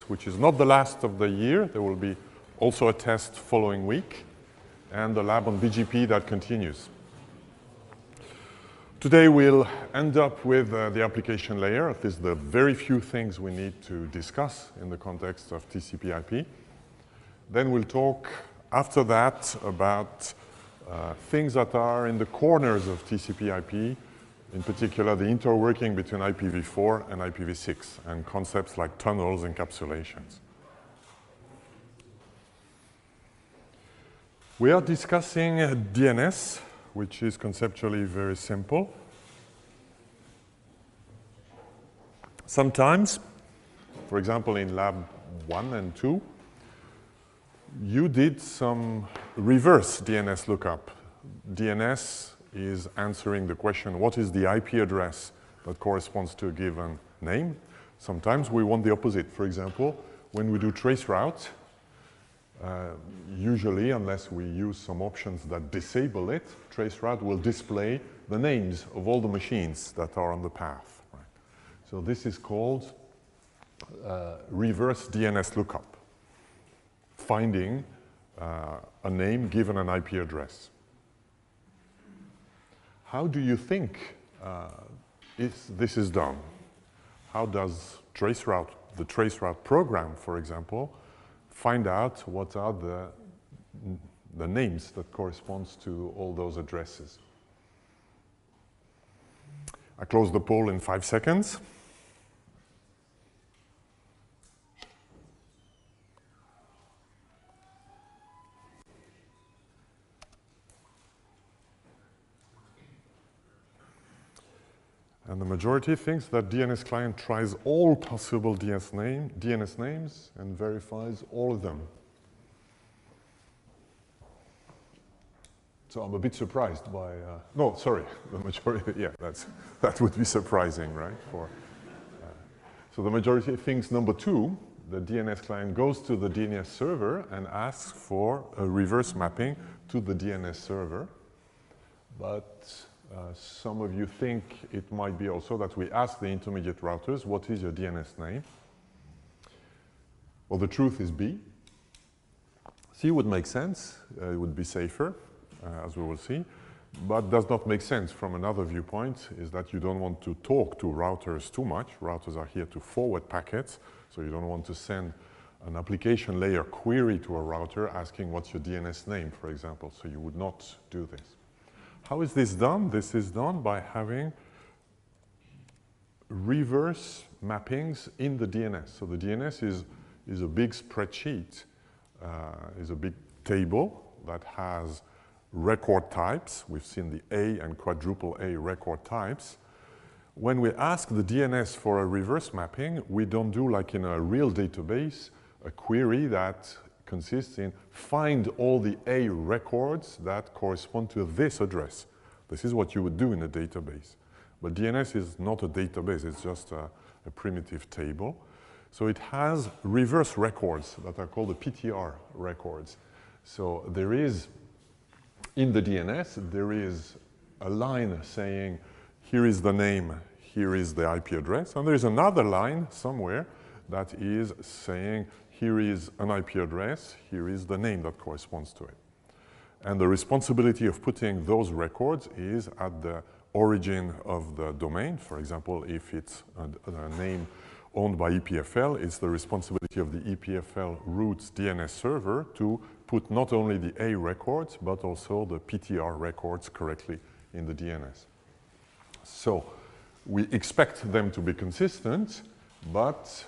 which is not the last of the year. There will be also a test following week, and the lab on BGP that continues. Today we'll end up with the application layer. This is the very few things we need to discuss in the context of TCP/IP. Then we'll talk after that about things that are in the corners of TCP/IP, in particular the interworking between IPv4 and IPv6, and concepts like tunnels and encapsulations. We are discussing DNS, which is conceptually very simple. Sometimes, for example, in lab 1 and 2, you did some reverse DNS lookup. DNS is answering the question, what is the IP address that corresponds to a given name? Sometimes we want the opposite. For example, when we do traceroute, usually, unless we use some options that disable it, traceroute will display the names of all the machines that are on the path. Right? So this is called reverse DNS lookup, finding a name given an IP address. How do you think this is done? How does traceroute, the traceroute program, for example, find out what are the names that corresponds to all those addresses? I close the poll in 5 seconds. And the majority thinks that DNS client tries all possible DNS names and verifies all of them. So I'm a bit surprised by, no, sorry, the majority, yeah, that would be surprising, right? So the majority thinks number 2, the DNS client goes to the DNS server and asks for a reverse mapping to the DNS server. But some of you think it might be also that we ask the intermediate routers, what is your DNS name? Well, the truth is B. C would make sense. It would be safer, as we will see. But does not make sense from another viewpoint, is that you don't want to talk to routers too much. Routers are here to forward packets, so you don't want to send an application layer query to a router asking what's your DNS name, for example. So you would not do this. How is this done? This is done by having reverse mappings in the DNS. So the DNS is a big spreadsheet, is a big table that has record types. We've seen the A and quadruple A record types. When we ask the DNS for a reverse mapping, we don't do like in a real database, a query that consists in find all the A records that correspond to this address. This is what you would do in a database. But DNS is not a database, it's just a primitive table. So it has reverse records that are called the PTR records. So there is, in the DNS, there is a line saying, here is the name, here is the IP address, and there is another line somewhere that is saying, here is an IP address, here is the name that corresponds to it. And the responsibility of putting those records is at the origin of the domain. For example, if it's a name owned by EPFL, it's the responsibility of the EPFL root DNS server to put not only the A records, but also the PTR records correctly in the DNS. So we expect them to be consistent, but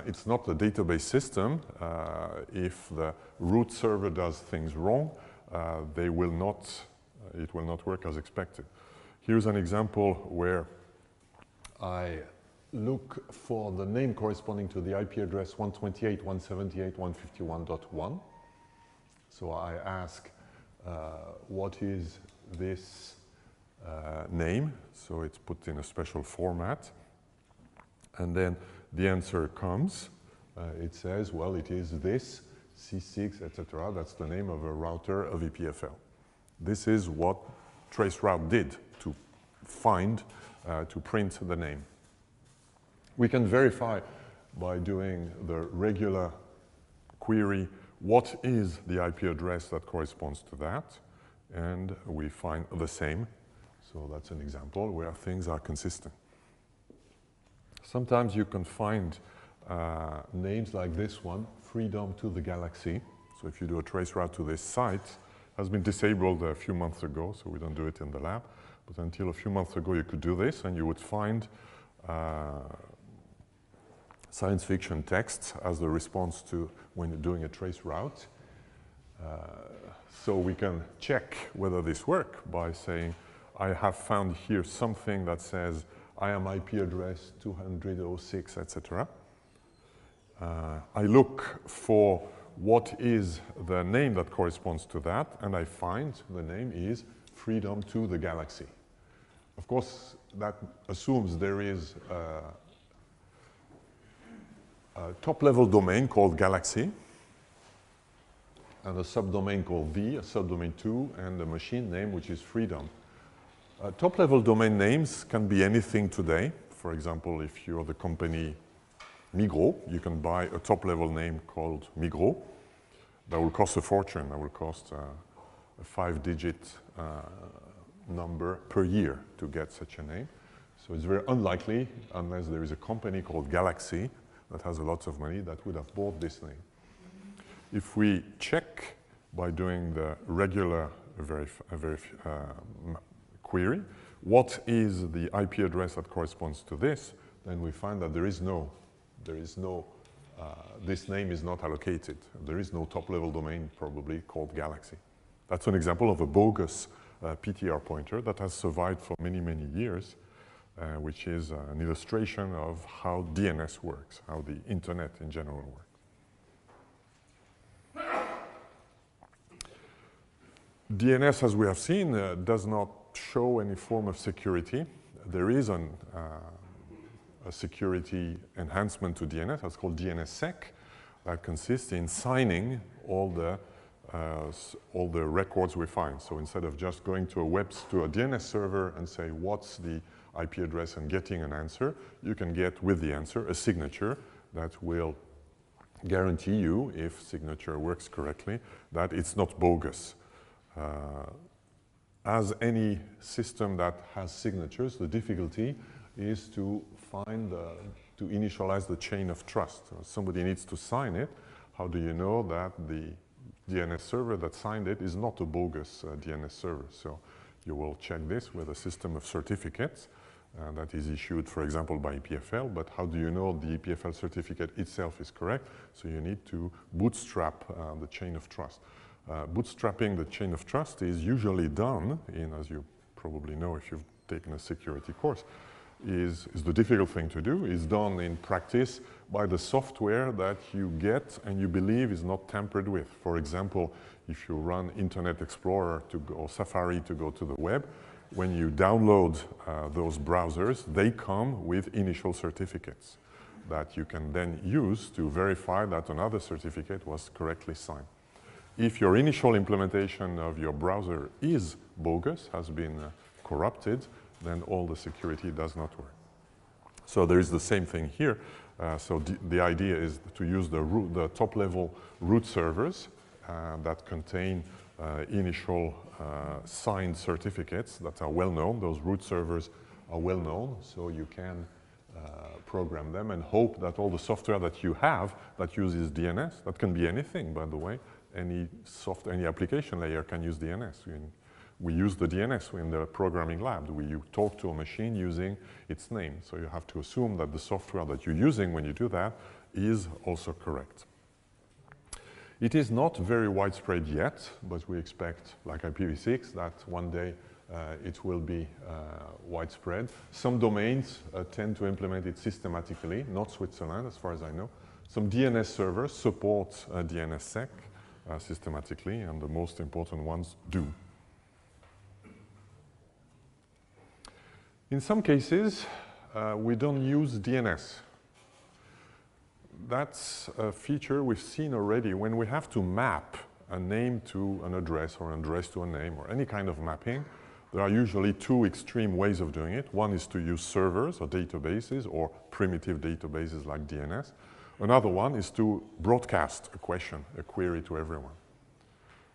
it's not a database system. If the root server does things wrong, it will not work as expected. Here's an example where I look for the name corresponding to the IP address 128.178.151.1. So I ask, what is this name? So it's put in a special format. And then the answer comes. It says, well, it is this, C6, etc. That's the name of a router of EPFL. This is what traceroute did to find, to print the name. We can verify by doing the regular query, what is the IP address that corresponds to that? And we find the same. So that's an example where things are consistent. Sometimes you can find names like this one, Freedom to the Galaxy. So if you do a trace route to this site, it has been disabled a few months ago, so we don't do it in the lab. But until a few months ago, you could do this, and you would find science fiction texts as the response to when you're doing a trace route. So we can check whether this works by saying, I have found here something that says, I am IP address 200.06, etc. I look for what is the name that corresponds to that, and I find the name is Freedom to the Galaxy. Of course, that assumes there is a top-level domain called Galaxy, and a subdomain called V, a subdomain 2, and a machine name which is Freedom. Top-level domain names can be anything today. For example, if you're the company Migros, you can buy a top-level name called Migros. That will cost a fortune. That will cost a 5-digit number per year to get such a name. So it's very unlikely, unless there is a company called Galaxy that has a lot of money, that would have bought this name. If we check by doing the regular query, what is the IP address that corresponds to this, then we find that this name is not allocated. There is no top-level domain probably called Galaxy. That's an example of a bogus PTR pointer that has survived for many, many years, which is an illustration of how DNS works, how the internet in general works. DNS, as we have seen, does not show any form of security. There is a security enhancement to DNS that's called DNSSEC that consists in signing all the records we find. So instead of just going to a DNS server and say what's the IP address and getting an answer, you can get with the answer a signature that will guarantee you, if signature works correctly, that it's not bogus. As any system that has signatures, the difficulty is to to initialize the chain of trust. Somebody needs to sign it. How do you know that the DNS server that signed it is not a bogus DNS server? So you will check this with a system of certificates that is issued, for example, by EPFL. But how do you know the EPFL certificate itself is correct? So you need to bootstrap the chain of trust. Bootstrapping the chain of trust is usually done as you probably know if you've taken a security course, is the difficult thing to do, is done in practice by the software that you get and you believe is not tampered with. For example, if you run Internet Explorer or Safari to go to the web, when you download those browsers, they come with initial certificates that you can then use to verify that another certificate was correctly signed. If your initial implementation of your browser is bogus, has been corrupted, then all the security does not work. So there is the same thing here. So the idea is to use the top-level root servers that contain initial signed certificates that are well-known. Those root servers are well-known, so you can program them and hope that all the software that you have that uses DNS, that can be anything, by the way, any application layer can use DNS. We use the DNS in the programming lab. You talk to a machine using its name. So you have to assume that the software that you're using when you do that is also correct. It is not very widespread yet, but we expect, like IPv6, that one day it will be widespread. Some domains tend to implement it systematically, not Switzerland, as far as I know. Some DNS servers support DNSSEC systematically, and the most important ones do. In some cases, we don't use DNS. That's a feature we've seen already. When we have to map a name to an address or an address to a name or any kind of mapping, There are usually two extreme ways of doing it. One is to use servers or databases or primitive databases like DNS. Another one is to broadcast a question, a query to everyone.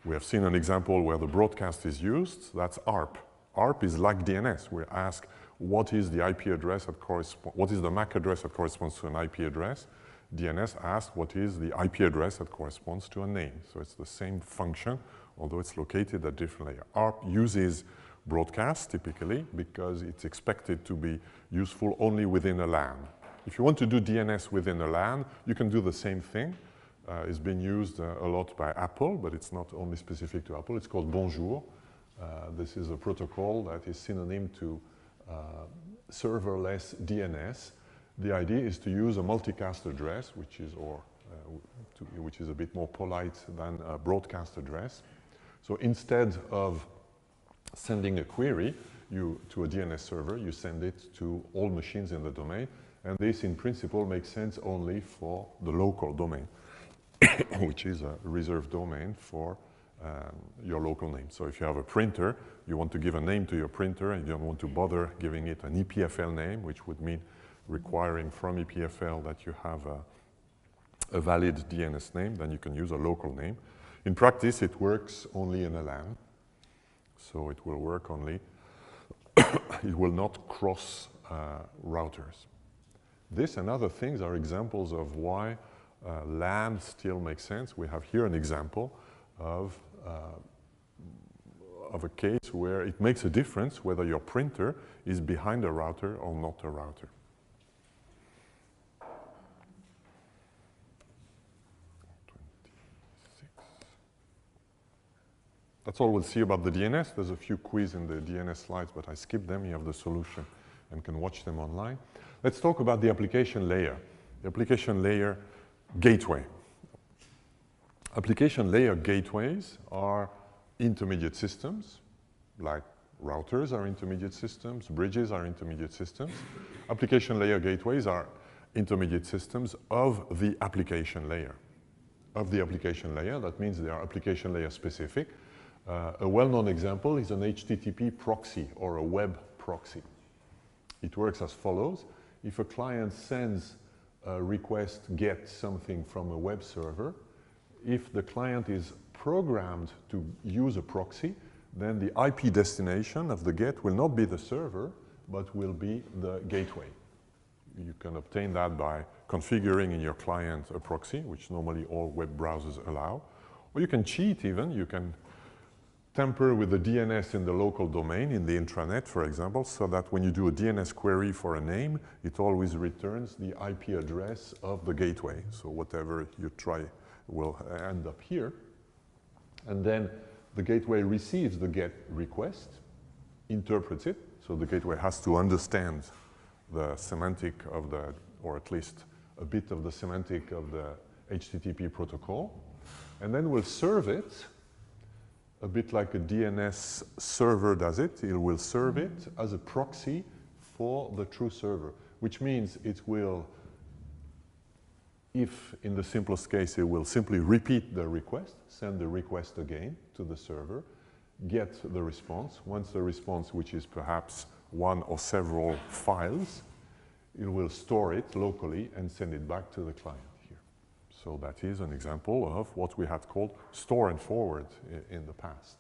We have seen an example where the broadcast is used. That's ARP. ARP is like DNS. We ask what is the IP address that corresponds, what is the MAC address that corresponds to an IP address. DNS asks what is the IP address that corresponds to a name. So it's the same function, although it's located at different layer. ARP uses broadcast typically because it's expected to be useful only within a LAN. If you want to do DNS within a LAN, you can do the same thing. It's been used a lot by Apple, but it's not only specific to Apple. It's called Bonjour. This is a protocol that is synonym to serverless DNS. The idea is to use a multicast address, which is a bit more polite than a broadcast address. So instead of sending a query to a DNS server, you send it to all machines in the domain. And this, in principle, makes sense only for the local domain, which is a reserved domain for your local name. So if you have a printer, you want to give a name to your printer, and you don't want to bother giving it an EPFL name, which would mean requiring from EPFL that you have a valid DNS name, then you can use a local name. In practice, it works only in a LAN. So it will work only, it will not cross routers. This and other things are examples of why LAN still makes sense. We have here an example of a case where it makes a difference whether your printer is behind a router or not a router. That's all we'll see about the DNS. There's a few quiz in the DNS slides, but I skipped them. You have the solution and can watch them online. Let's talk about the application layer. The application layer gateway. Application layer gateways are intermediate systems, like routers are intermediate systems, bridges are intermediate systems. Application layer gateways are intermediate systems of the application layer. Of the application layer, that means they are application layer specific. A well-known example is an HTTP proxy or a web proxy. It works as follows. If a client sends a request get something from a web server, if the client is programmed to use a proxy, then the IP destination of the get will not be the server, but will be the gateway. You can obtain that by configuring in your client a proxy, which normally all web browsers allow. Or you can cheat even. You can tamper with the DNS in the local domain, in the intranet, for example, so that when you do a DNS query for a name, it always returns the IP address of the gateway. So whatever you try will end up here. And then the gateway receives the GET request, interprets it. So the gateway has to understand the semantic of the, or at least a bit of the semantic of the HTTP protocol. And then we'll serve it a bit like a DNS server does it. It will serve it as a proxy for the true server, which means it will, if in the simplest case, it will simply repeat the request, send the request again to the server, get the response. Once the response, which is perhaps one or several files, it will store it locally and send it back to the client. So that is an example of what we had called store and forward in the past.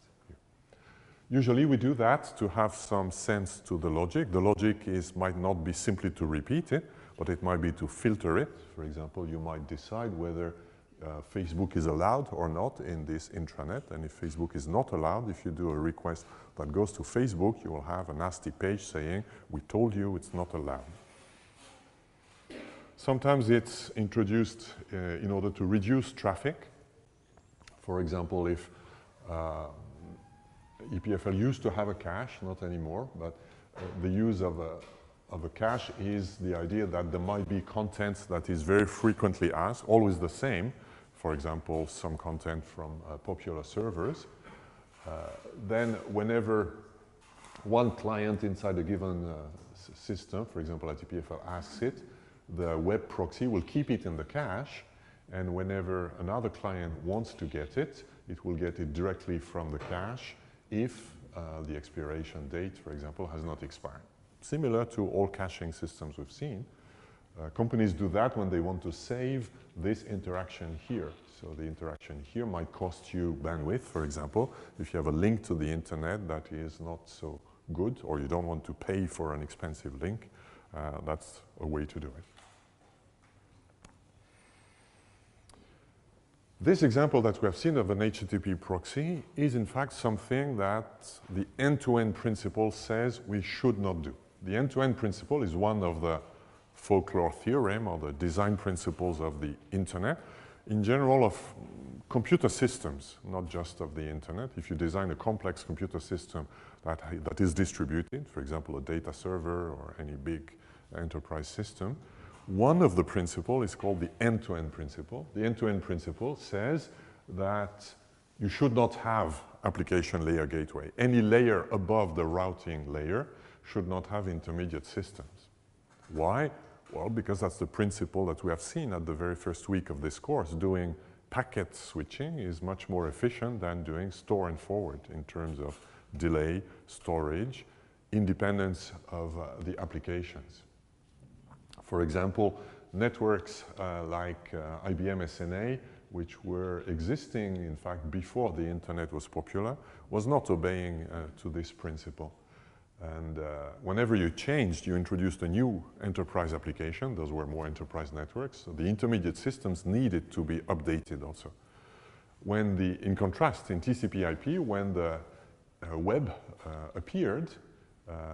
Usually we do that to have some sense to the logic. The logic might not be simply to repeat it, but it might be to filter it. For example, you might decide whether Facebook is allowed or not in this intranet. And if Facebook is not allowed, if you do a request that goes to Facebook, you will have a nasty page saying, we told you it's not allowed. Sometimes it's introduced in order to reduce traffic. For example, if EPFL used to have a cache, not anymore, but the use of a cache is the idea that there might be content that is very frequently asked, always the same. For example, some content from popular servers. Then whenever one client inside a given system, for example at EPFL, asks it, the web proxy will keep it in the cache, and whenever another client wants to get it, it will get it directly from the cache if the expiration date, for example, has not expired. Similar to all caching systems we've seen, companies do that when they want to save this interaction here. So the interaction here might cost you bandwidth, for example. If you have a link to the internet that is not so good, or you don't want to pay for an expensive link, that's a way to do it. This example that we have seen of an HTTP proxy is in fact something that the end-to-end principle says we should not do. The end-to-end principle is one of the folklore theorem or the design principles of the internet, in general of computer systems, not just of the internet. If you design a complex computer system that is distributed, for example, a data server or any big enterprise system, one of the principles is called the end-to-end principle. The end-to-end principle says that you should not have application layer gateway. Any layer above the routing layer should not have intermediate systems. Why? Well, because that's the principle that we have seen at the very first week of this course. Doing packet switching is much more efficient than doing store and forward in terms of delay, storage, independence of the applications. For example, networks like IBM SNA, which were existing, in fact, before the internet was popular, was not obeying to this principle. And whenever you changed, you introduced a new enterprise application. Those were more enterprise networks. So the intermediate systems needed to be updated also. In contrast, in TCP-IP, when the web appeared,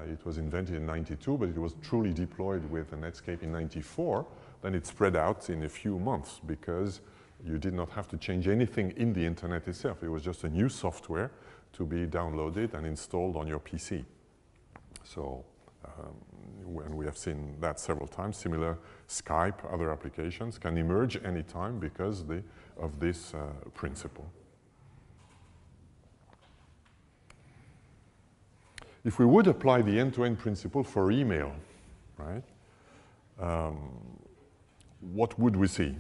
it was invented in '92, but it was truly deployed with Netscape in '94. Then it spread out in a few months because you did not have to change anything in the internet itself. It was just a new software to be downloaded and installed on your PC. So when we have seen that several times, similar Skype, other applications can emerge anytime because of this principle. If we would apply the end-to-end principle for email, right, what would we see?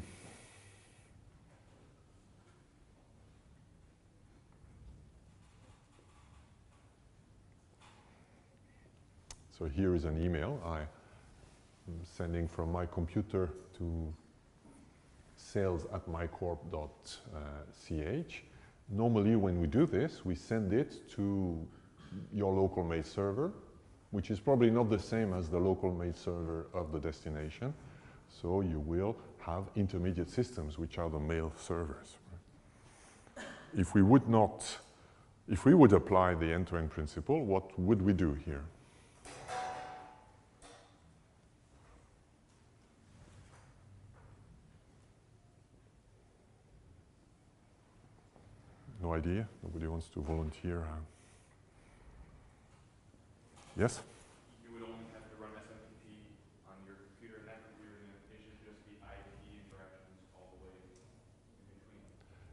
So here is an email I'm sending from my computer to sales@mycorp.ch. Normally when we do this, we send it to your local mail server, which is probably not the same as the local mail server of the destination. So you will have intermediate systems, which are the mail servers. If we would apply the end-to-end principle, what would we do here? No idea? Nobody wants to volunteer? Yes? You would only have to run SMTP on your computer, and that computer, and it should just be IP interactions all the way in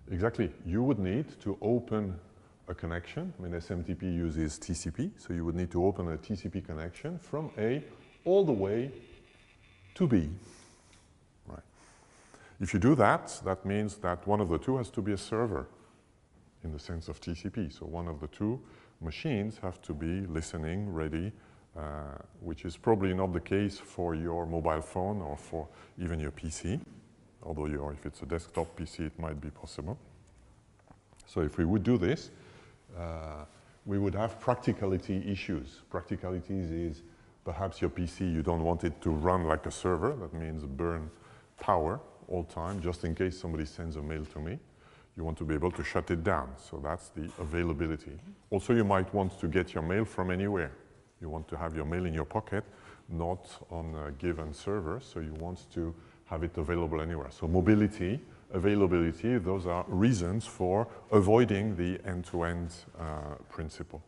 between. Exactly. You would need to open a connection. I mean, SMTP uses TCP, so you would need to open a TCP connection from A all the way to B. Right. If you do that, that means that one of the two has to be a server in the sense of TCP. So one of the two machines have to be listening, ready, which is probably not the case for your mobile phone or for even your PC, although if it's a desktop PC, it might be possible. So if we would do this, we would have practicality issues. Practicalities is perhaps your PC, you don't want it to run like a server. That means burn power all time, just in case somebody sends a mail to me. You want to be able to shut it down. So that's the availability. Also, you might want to get your mail from anywhere. You want to have your mail in your pocket, not on a given server. So you want to have it available anywhere. So mobility, availability, those are reasons for avoiding the end-to-end principle.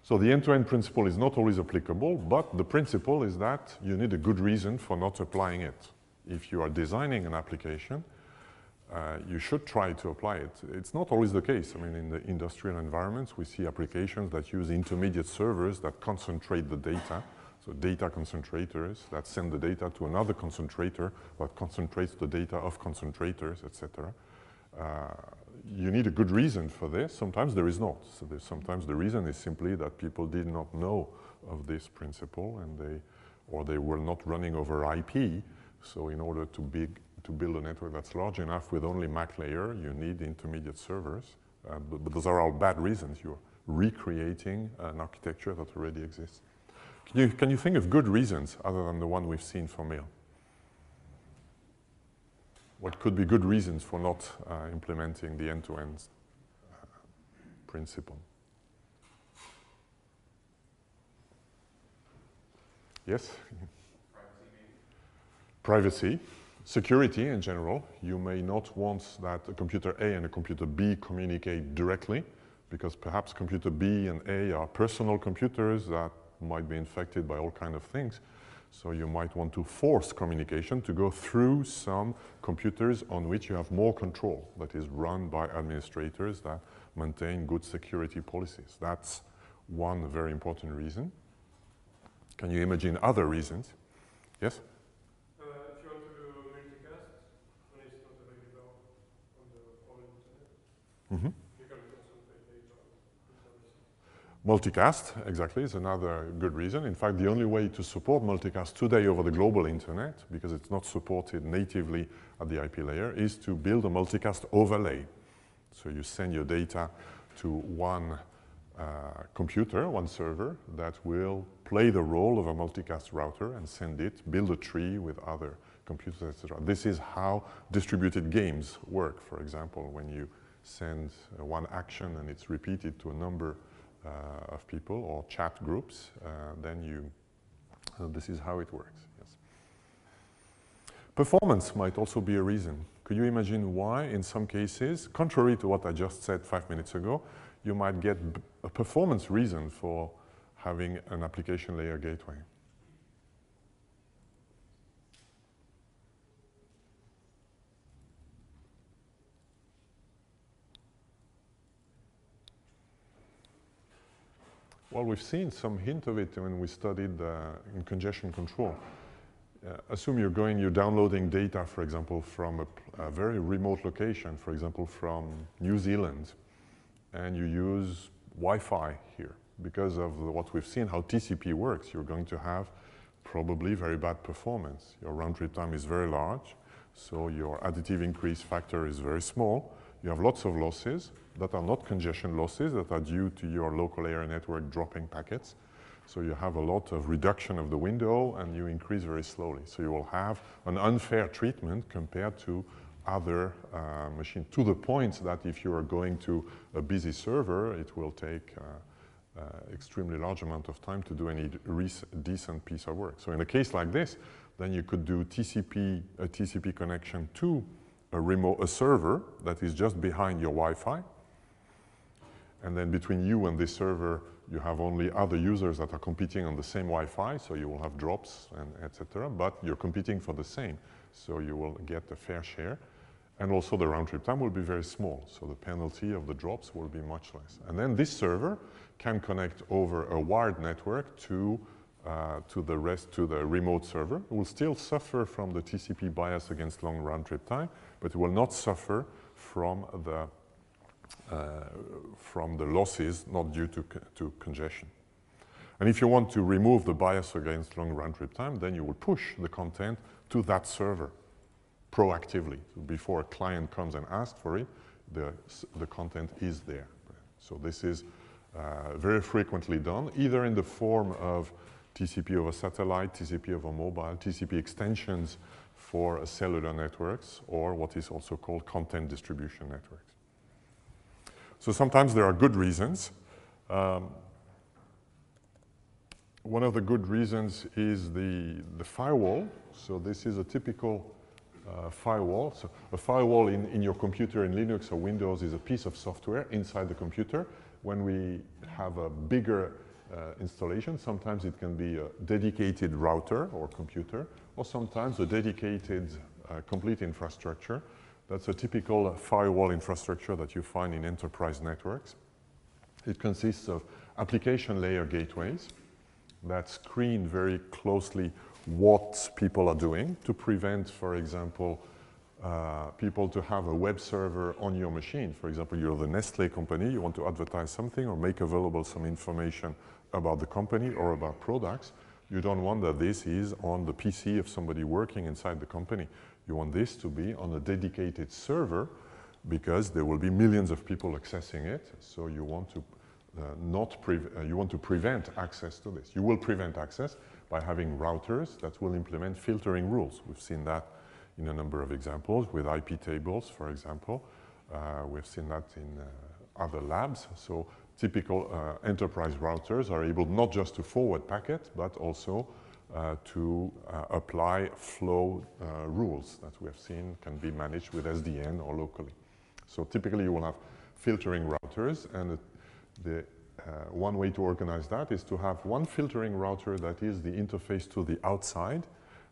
So the end-to-end principle is not always applicable, but the principle is that you need a good reason for not applying it. If you are designing an application, you should try to apply it. It's not always the case. I mean, in the industrial environments, we see applications that use intermediate servers that concentrate the data. So data concentrators that send the data to another concentrator that concentrates the data of concentrators, etc. You need a good reason for this. Sometimes there is not. So sometimes the reason is simply that people did not know of this principle, and they were not running over IP. So in order to build a network that's large enough with only MAC layer, you need intermediate servers. But those are all bad reasons. You're recreating an architecture that already exists. Can you think of good reasons other than the one we've seen for mail? What could be good reasons for not implementing the end-to-end principle? Yes? Privacy, maybe? Privacy. Security in general. You may not want that a computer A and a computer B communicate directly, because perhaps computer B and A are personal computers that might be infected by all kinds of things. So you might want to force communication to go through some computers on which you have more control, that is run by administrators that maintain good security policies. That's one very important reason. Can you imagine other reasons? Yes? If you want to do multicast, when it's not available on the whole internet, Mm-hmm. you can concentrate data on services. Multicast, exactly, is another good reason. In fact, the only way to support multicast today over the global internet, because it's not supported natively at the IP layer, is to build a multicast overlay. So you send your data to one computer, one server, that will play the role of a multicast router and send it, build a tree with other computers, etc. This is how distributed games work. For example, when you send one action and it's repeated to a number of people or chat groups, then this is how it works. Yes. Performance might also be a reason. Could you imagine why, in some cases, contrary to what I just said 5 minutes ago, you might get a performance reason for having an application layer gateway? Well, we've seen some hint of it when we studied in congestion control. Assume you're downloading data, for example, from a very remote location, for example, from New Zealand, and you use Wi-Fi here. Because of what we've seen, how TCP works, you're going to have probably very bad performance. Your round trip time is very large, so your additive increase factor is very small. You have lots of losses that are not congestion losses, that are due to your local area network dropping packets. So you have a lot of reduction of the window, and you increase very slowly. So you will have an unfair treatment compared to other machines, to the point that if you are going to a busy server, it will take extremely large amount of time to do any decent piece of work. So in a case like this, then you could do a TCP connection to a server that is just behind your Wi-Fi. And then between you and this server, you have only other users that are competing on the same Wi-Fi, so you will have drops and etc. But you're competing for the same, so you will get a fair share. And also the round trip time will be very small, so the penalty of the drops will be much less. And then this server can connect over a wired network to the remote server. It will still suffer from the TCP bias against long round trip time, but it will not suffer from the losses not due to congestion. And if you want to remove the bias against long round trip time, then you will push the content to that server proactively. So before a client comes and asks for it, the content is there. So this is very frequently done, either in the form of TCP over satellite, TCP over mobile, TCP extensions for cellular networks, or what is also called content distribution networks. So sometimes there are good reasons. One of the good reasons is the firewall. So this is a typical firewall. So a firewall in your computer in Linux or Windows is a piece of software inside the computer. When we have a bigger installation, sometimes it can be a dedicated router or computer, or sometimes a dedicated complete infrastructure. That's a typical firewall infrastructure that you find in enterprise networks. It consists of application layer gateways that screen very closely what people are doing to prevent, for example, people to have a web server on your machine. For example, you're the Nestle company, you want to advertise something or make available some information about the company or about products. You don't want that this is on the PC of somebody working inside the company. You want this to be on a dedicated server because there will be millions of people accessing it. So you want to you want to prevent access to this. You will prevent access by having routers that will implement filtering rules. We've seen that in a number of examples with IP tables, for example. We've seen that in other labs. So typical enterprise routers are able not just to forward packets, but also to apply flow rules that we have seen can be managed with SDN or locally. So typically you will have filtering routers, and the one way to organize that is to have one filtering router that is the interface to the outside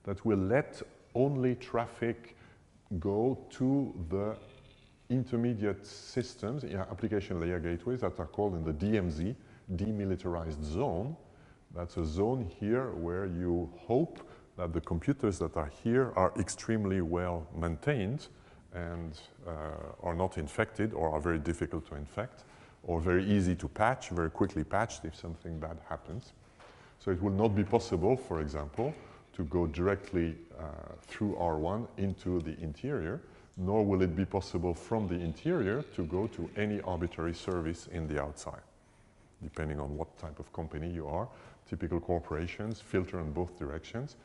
that will let only traffic go to the intermediate systems, application layer gateways that are called in the DMZ, demilitarized zone. That's a zone here where you hope that the computers that are here are extremely well maintained and are not infected or are very difficult to infect, or very easy to patch, very quickly patched if something bad happens. So it will not be possible, for example, to go directly through R1 into the interior, nor will it be possible from the interior to go to any arbitrary service in the outside, depending on what type of company you are. Typical corporations filter in both directions.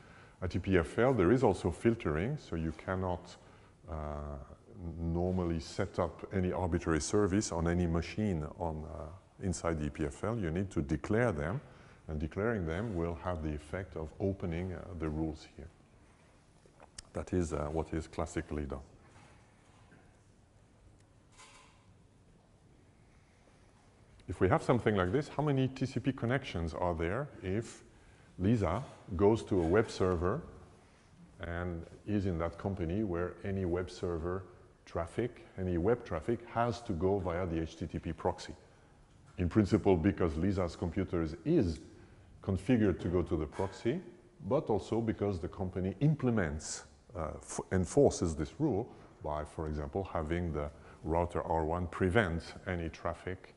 At EPFL, there is also filtering, so you cannot normally set up any arbitrary service on any machine on, inside the EPFL. You need to declare them, and declaring them will have the effect of opening the rules here. That is what is classically done. If we have something like this, how many TCP connections are there if Lisa goes to a web server and is in that company where any web server traffic, any web traffic has to go via the HTTP proxy? In principle, because Lisa's computer is configured to go to the proxy, but also because the company implements, enforces this rule by, for example, having the router R1 prevent any traffic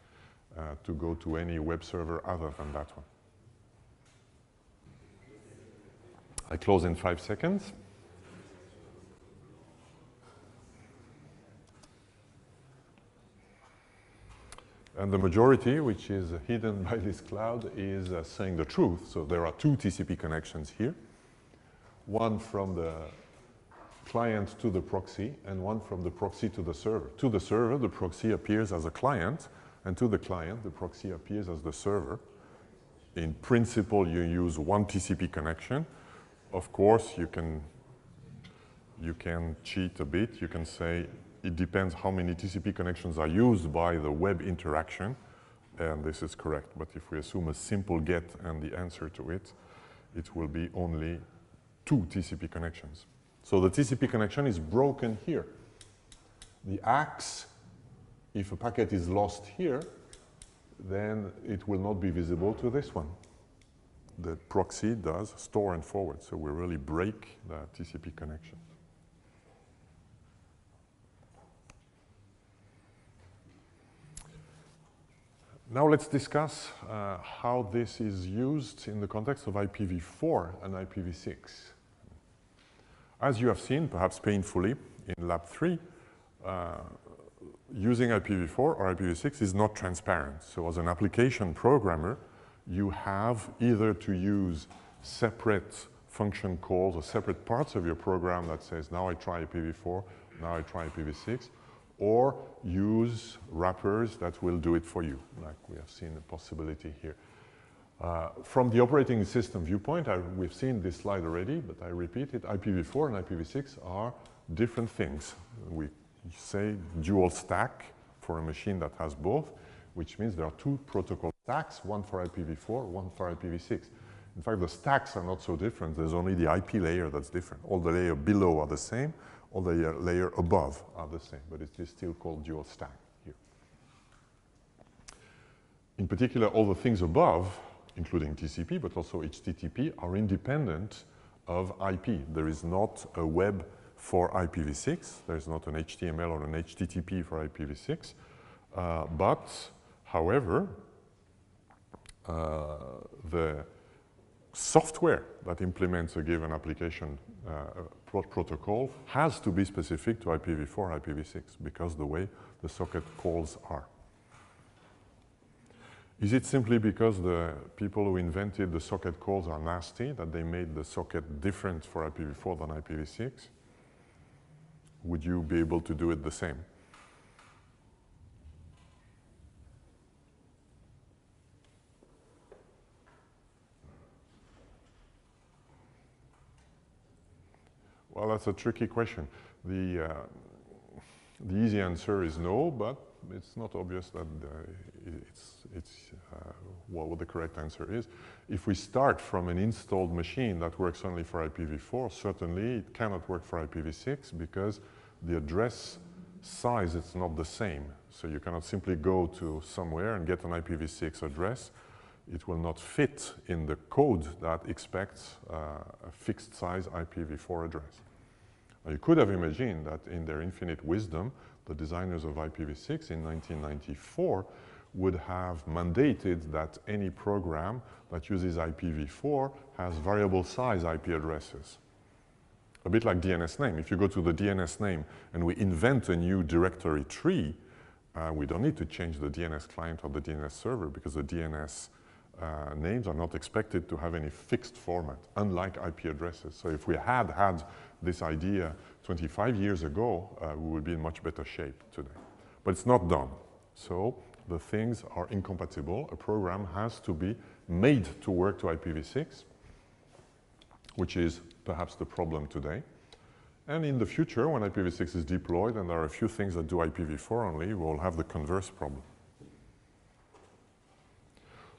to go to any web server other than that one. I close in 5 seconds. And the majority, which is hidden by this cloud, is saying the truth. So there are 2 TCP connections here. One from the client to the proxy, and one from the proxy to the server. To the server, the proxy appears as a client, and to the client, the proxy appears as the server. In principle, you use 1 TCP connection. Of course, you can cheat a bit. You can say it depends how many TCP connections are used by the web interaction, and this is correct. But if we assume a simple get and the answer to it, it will be only 2 TCP connections. So the TCP connection is broken here. The axe, if a packet is lost here, then it will not be visible to this one. The proxy does store and forward, so we really break the TCP connection. Now let's discuss how this is used in the context of IPv4 and IPv6. As you have seen, perhaps painfully, in Lab 3, using IPv4 or IPv6 is not transparent. So as an application programmer, you have either to use separate function calls or separate parts of your program that says, now I try IPv4, now I try IPv6, or use wrappers that will do it for you, like we have seen a possibility here. From the operating system viewpoint, we've seen this slide already, but I repeat it, IPv4 and IPv6 are different things. We say dual stack for a machine that has both, which means there are 2 protocol stacks, one for IPv4, one for IPv6. In fact, the stacks are not so different. There's only the IP layer that's different. All the layer below are the same. All the layer above are the same, but it is still called dual stack here. In particular, all the things above including TCP, but also HTTP, are independent of IP. There is not a web for IPv6. There is not an HTML or an HTTP for IPv6. But, however, the software that implements a given application protocol has to be specific to IPv4, IPv6, because the way the socket calls are. Is it simply because the people who invented the socket calls are nasty, that they made the socket different for IPv4 than IPv6? Would you be able to do it the same? Well, that's a tricky question. The easy answer is no, but it's not obvious that what the correct answer is. If we start from an installed machine that works only for IPv4, certainly it cannot work for IPv6 because the address size is not the same. So you cannot simply go to somewhere and get an IPv6 address. It will not fit in the code that expects a fixed size IPv4 address. Now, you could have imagined that in their infinite wisdom, the designers of IPv6 in 1994 would have mandated that any program that uses IPv4 has variable size IP addresses. A bit like DNS name. If you go to the DNS name and we invent a new directory tree, we don't need to change the DNS client or the DNS server because the DNS names are not expected to have any fixed format, unlike IP addresses. So if we had had this idea 25 years ago, we would be in much better shape today. But it's not done. So the things are incompatible. A program has to be made to work to IPv6, which is perhaps the problem today. And in the future, when IPv6 is deployed and there are a few things that do IPv4 only, we'll have the converse problem.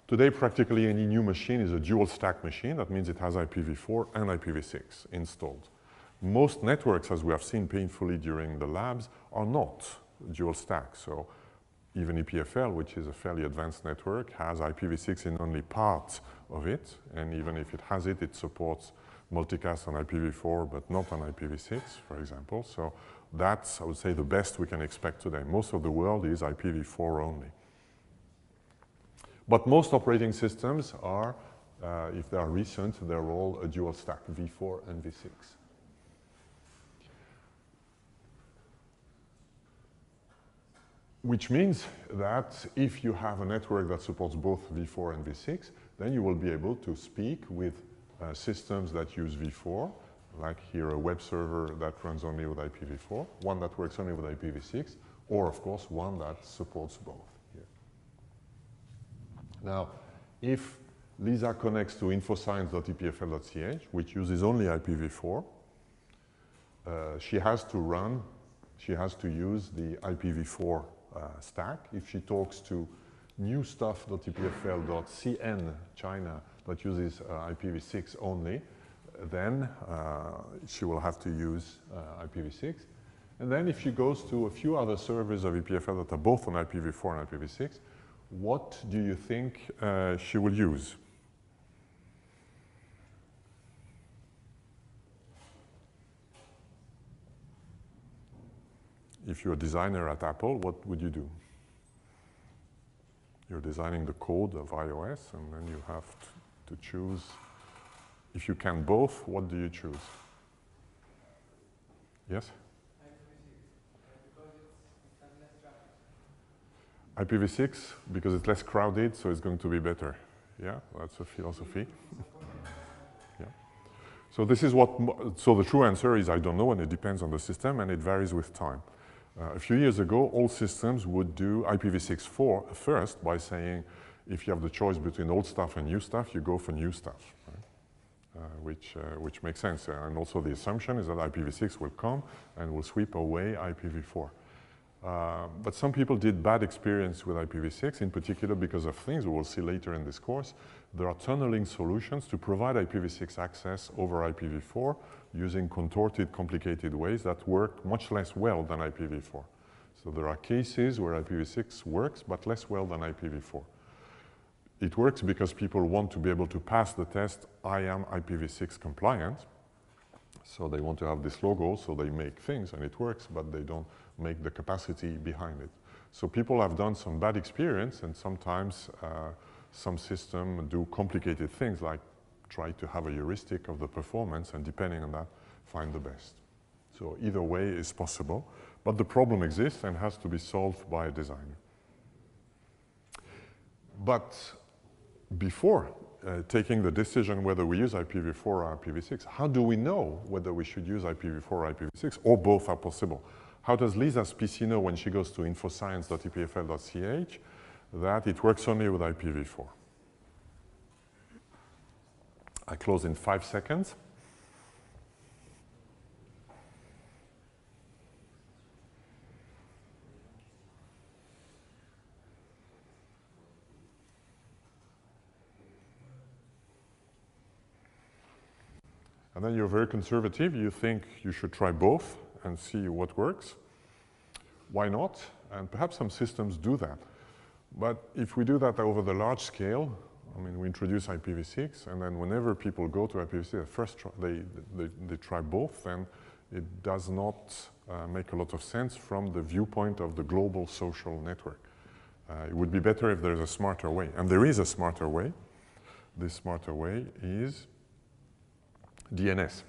Today, practically any new machine is a dual stack machine. That means it has IPv4 and IPv6 installed. Most networks, as we have seen painfully during the labs, are not dual stack. So even EPFL, which is a fairly advanced network, has IPv6 in only part of it. And even if it has it, it supports multicast on IPv4, but not on IPv6, for example. So that's, I would say, the best we can expect today. Most of the world is IPv4 only. But most operating systems are, if they are recent, they're all a dual stack, v4 and v6. Which means that if you have a network that supports both v4 and v6, then you will be able to speak with systems that use v4, like here a web server that runs only with IPv4, one that works only with IPv6, or of course one that supports both. Now, if Lisa connects to infoscience.epfl.ch, which uses only IPv4, she has to use the IPv4 stack. If she talks to newstuff.epfl.cn China that uses IPv6 only, then she will have to use IPv6. And then if she goes to a few other servers of EPFL that are both on IPv4 and IPv6, what do you think she will use? If you're a designer at Apple, what would you do? You're designing the code of iOS, and then you have to choose. If you can both, what do you choose? Yes? IPv6, because it's less crowded, so it's going to be better. Yeah, that's a philosophy. Yeah. So this is what, so the true answer is I don't know, and it depends on the system, and it varies with time. A few years ago, all systems would do IPv6 first by saying, if you have the choice between old stuff and new stuff, you go for new stuff, right? Which makes sense. And also the assumption is that IPv6 will come and will sweep away IPv4. But some people did bad experience with IPv6, in particular because of things we will see later in this course. There are tunneling solutions to provide IPv6 access over IPv4 using contorted, complicated ways that work much less well than IPv4. So there are cases where IPv6 works, but less well than IPv4. It works because people want to be able to pass the test, I am IPv6 compliant. So they want to have this logo, so they make things and it works, but they don't make the capacity behind it. So people have done some bad experience, and sometimes some systems do complicated things like try to have a heuristic of the performance, and depending on that, find the best. So either way is possible, but the problem exists and has to be solved by a designer. But before taking the decision whether we use IPv4 or IPv6, how do we know whether we should use IPv4 or IPv6, or both are possible? How does Lisa's PC know when she goes to infoscience.epfl.ch that it works only with IPv4? I close in 5 seconds. And then you're very conservative. You think you should try both and see what works. Why not? And perhaps some systems do that. But if we do that over the large scale, I mean, we introduce IPv6, and then whenever people go to IPv6, first they try both, and it does not make a lot of sense from the viewpoint of the global social network. It would be better if there's a smarter way. And there is a smarter way. This smarter way is DNS.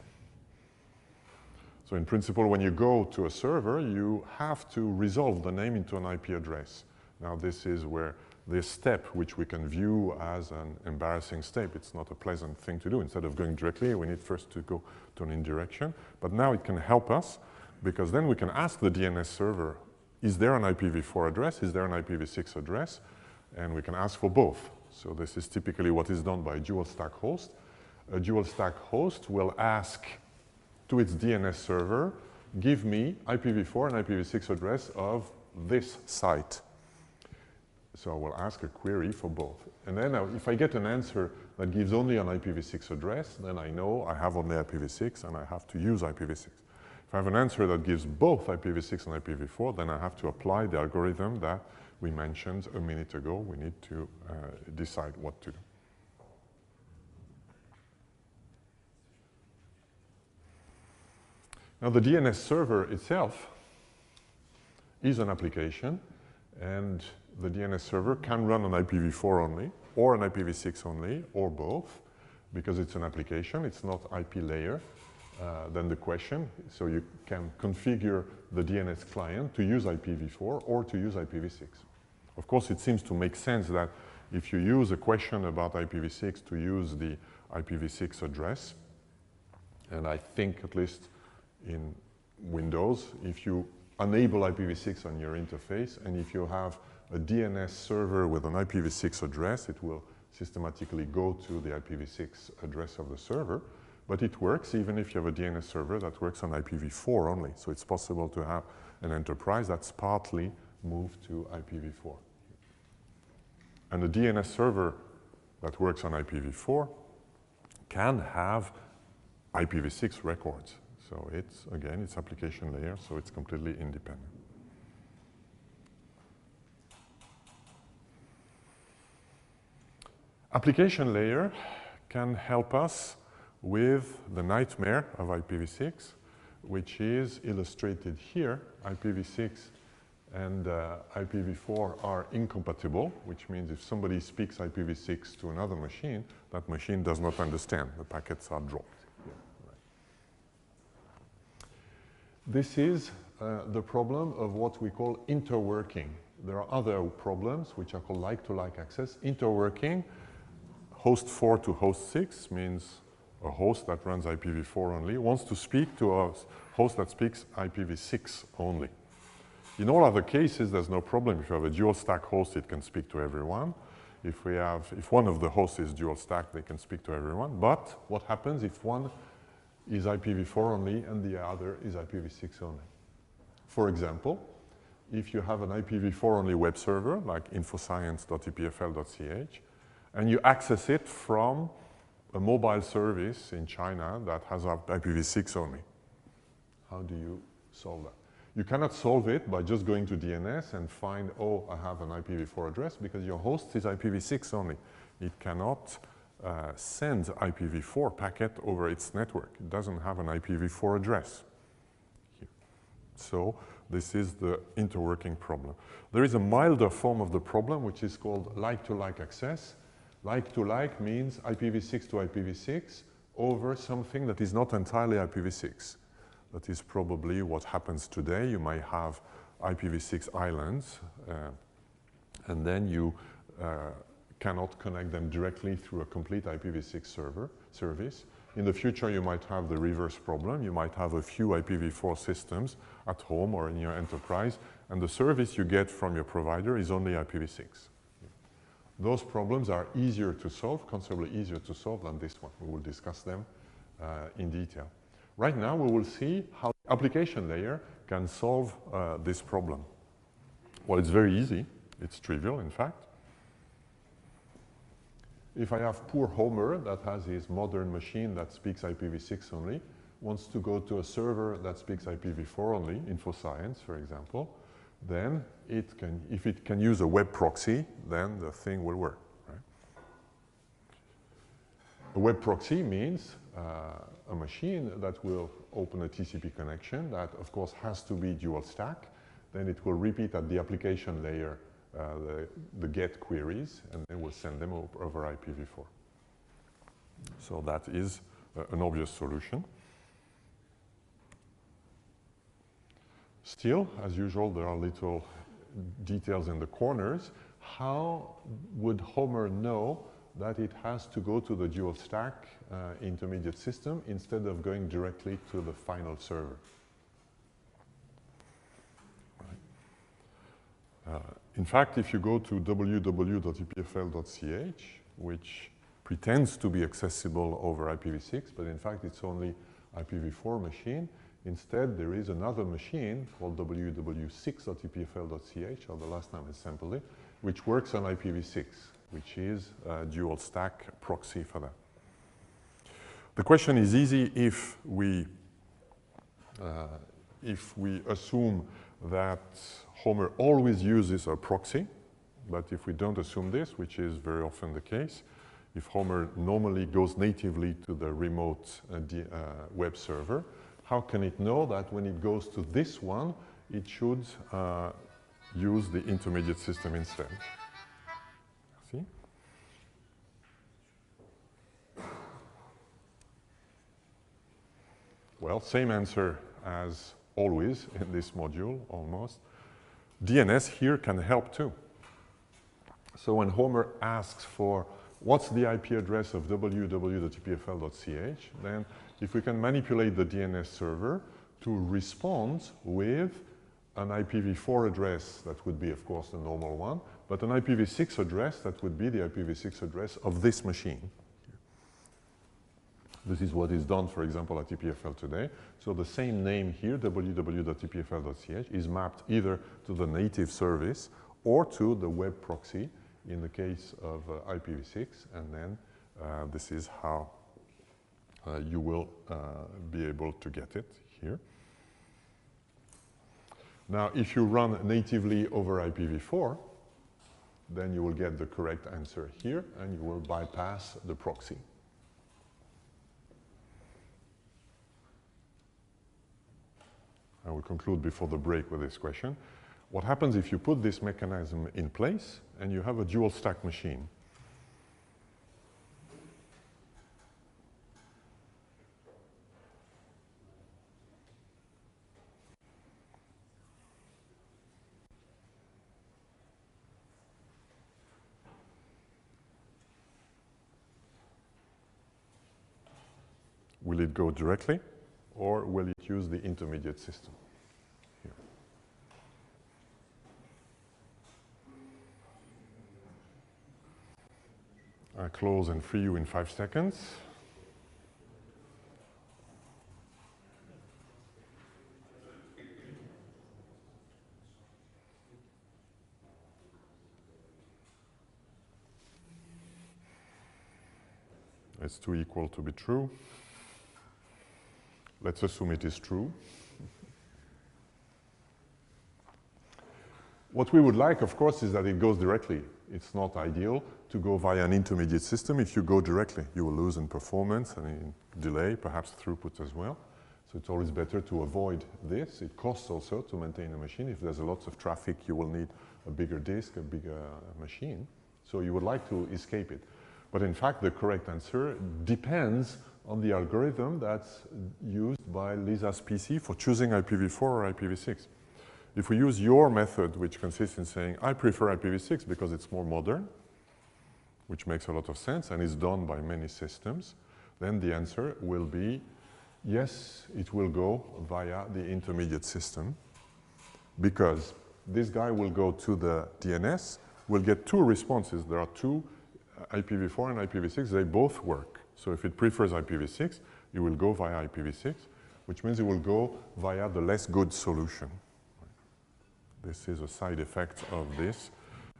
So in principle, when you go to a server, you have to resolve the name into an IP address. Now this is where this step, which we can view as an embarrassing step, it's not a pleasant thing to do. Instead of going directly, we need first to go to an indirection. But now it can help us, because then we can ask the DNS server, is there an IPv4 address? Is there an IPv6 address? And we can ask for both. So this is typically what is done by a dual stack host. A dual stack host will ask to its DNS server, give me IPv4 and IPv6 address of this site. So I will ask a query for both. And then if I get an answer that gives only an IPv6 address, then I know I have only IPv6 and I have to use IPv6. If I have an answer that gives both IPv6 and IPv4, then I have to apply the algorithm that we mentioned a minute ago. We need to decide what to do. Now the DNS server itself is an application, and the DNS server can run on IPv4 only, or an IPv6 only, or both, because it's an application, it's not IP layer. Then the question, so you can configure the DNS client to use IPv4 or to use IPv6. Of course, it seems to make sense that if you use a question about IPv6 to use the IPv6 address, and I think at least in Windows, if you enable IPv6 on your interface, and if you have a DNS server with an IPv6 address, it will systematically go to the IPv6 address of the server. But it works even if you have a DNS server that works on IPv4 only. So it's possible to have an enterprise that's partly moved to IPv4. And a DNS server that works on IPv4 can have IPv6 records. So it's, again, it's application layer, so it's completely independent. Application layer can help us with the nightmare of IPv6, which is illustrated here. IPv6 and IPv4 are incompatible, which means if somebody speaks IPv6 to another machine, that machine does not understand. The packets are dropped. This is the problem of what we call interworking. There are other problems which are called like-to-like access. Interworking, host 4 to host 6 means a host that runs IPv4 only wants to speak to a host that speaks IPv6 only. In all other cases, there's no problem. If you have a dual stack host, it can speak to everyone. If one of the hosts is dual stack, they can speak to everyone. But what happens if one is IPv4 only and the other is IPv6 only? For example, if you have an IPv4 only web server like infoscience.epfl.ch and you access it from a mobile service in China that has IPv6 only, how do you solve that? You cannot solve it by just going to DNS and find, oh, I have an IPv4 address, because your host is IPv6 only. It cannot send IPv4 packet over its network. It doesn't have an IPv4 address. Here. So this is the interworking problem. There is a milder form of the problem, which is called like-to-like access. Like-to-like means IPv6 to IPv6 over something that is not entirely IPv6. That is probably what happens today. You might have IPv6 islands, and then you cannot connect them directly through a complete IPv6 service. In the future, you might have the reverse problem. You might have a few IPv4 systems at home or in your enterprise, and the service you get from your provider is only IPv6. Those problems are easier to solve, considerably easier to solve than this one. We will discuss them in detail. Right now, we will see how the application layer can solve this problem. Well, it's very easy. It's trivial, in fact. If I have poor Homer that has his modern machine that speaks IPv6 only, wants to go to a server that speaks IPv4 only, InfoScience, for example, then it can, if it can use a web proxy, then the thing will work. Right? A web proxy means a machine that will open a TCP connection that, of course, has to be dual stack. Then it will repeat at the application layer the GET queries, and then we'll send them over IPv4. So that is an obvious solution. Still, as usual, there are little details in the corners. How would Homer know that it has to go to the dual stack intermediate system instead of going directly to the final server? In fact, if you go to www.epfl.ch, which pretends to be accessible over IPv6, but in fact it's only IPv4 machine, instead there is another machine called www6.epfl.ch, or the last time I sampled it, which works on IPv6, which is a dual stack proxy for that. The question is easy if we assume that Homer always uses a proxy, but if we don't assume this, which is very often the case, if Homer normally goes natively to the remote web server, how can it know that when it goes to this one, it should use the intermediate system instead? See? Well, same answer as always in this module, almost. DNS here can help too. So when Homer asks for what's the IP address of www.epfl.ch, then if we can manipulate the DNS server to respond with an IPv4 address, that would be, of course, the normal one, but an IPv6 address, that would be the IPv6 address of this machine. This is what is done, for example, at EPFL today. So the same name here, www.epfl.ch, is mapped either to the native service or to the web proxy in the case of IPv6, and then this is how you will be able to get it here. Now, if you run natively over IPv4, then you will get the correct answer here, and you will bypass the proxy. I will conclude before the break with this question. What happens if you put this mechanism in place and you have a dual stack machine? Will it go directly, or will it use the intermediate system? Here. I close and free you in 5 seconds. It's too equal to be true. Let's assume it is true. What we would like, of course, is that it goes directly. It's not ideal to go via an intermediate system. If you go directly, you will lose in performance and in delay, perhaps throughput as well. So it's always better to avoid this. It costs also to maintain a machine. If there's lots of traffic, you will need a bigger disk, a bigger machine. So you would like to escape it. But in fact, the correct answer depends on the algorithm that's used by Lisa's PC for choosing IPv4 or IPv6. If we use your method, which consists in saying, I prefer IPv6 because it's more modern, which makes a lot of sense and is done by many systems, then the answer will be, yes, it will go via the intermediate system, because this guy will go to the DNS, will get two responses. There are two, IPv4 and IPv6, they both work. So if it prefers IPv6, it will go via IPv6, which means it will go via the less good solution. This is a side effect of this,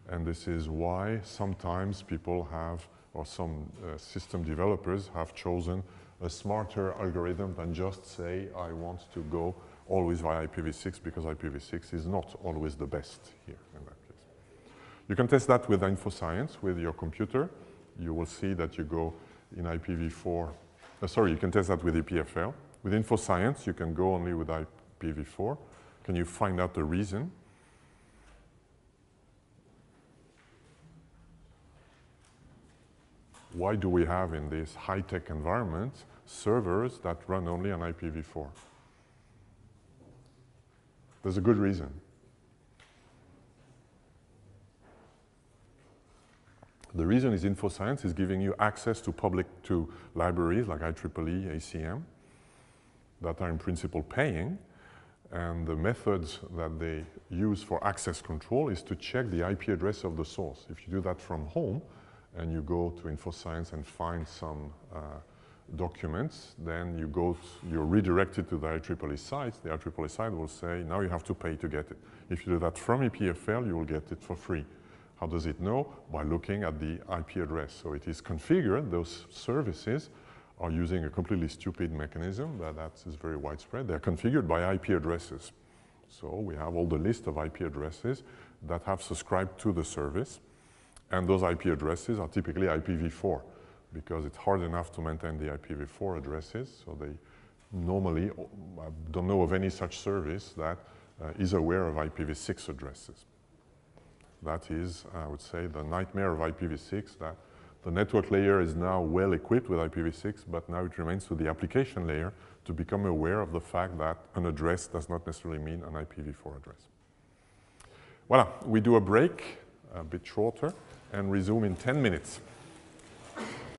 and this is why sometimes people have, or some system developers have chosen a smarter algorithm than just say, I want to go always via IPv6, because IPv6 is not always the best here in that case. You can test that with InfoScience, with your computer. You will see that you go in IPv4, you can test that with EPFL. With InfoScience, you can go only with IPv4. Can you find out the reason? Why do we have in this high-tech environment servers that run only on IPv4? There's a good reason. The reason is InfoScience is giving you access to libraries like IEEE, ACM, that are in principle paying, and the methods that they use for access control is to check the IP address of the source. If you do that from home, and you go to InfoScience and find some documents, then you're redirected to the IEEE site. The IEEE site will say, now you have to pay to get it. If you do that from EPFL, you will get it for free. How does it know? By looking at the IP address. So it is configured, those services are using a completely stupid mechanism that is very widespread. They're configured by IP addresses. So we have all the list of IP addresses that have subscribed to the service. And those IP addresses are typically IPv4, because it's hard enough to maintain the IPv4 addresses. So they normally, I don't know of any such service that is aware of IPv6 addresses. That is, I would say, the nightmare of IPv6, that the network layer is now well equipped with IPv6, but now it remains to the application layer to become aware of the fact that an address does not necessarily mean an IPv4 address. Voilà, we do a break, a bit shorter, and resume in 10 minutes.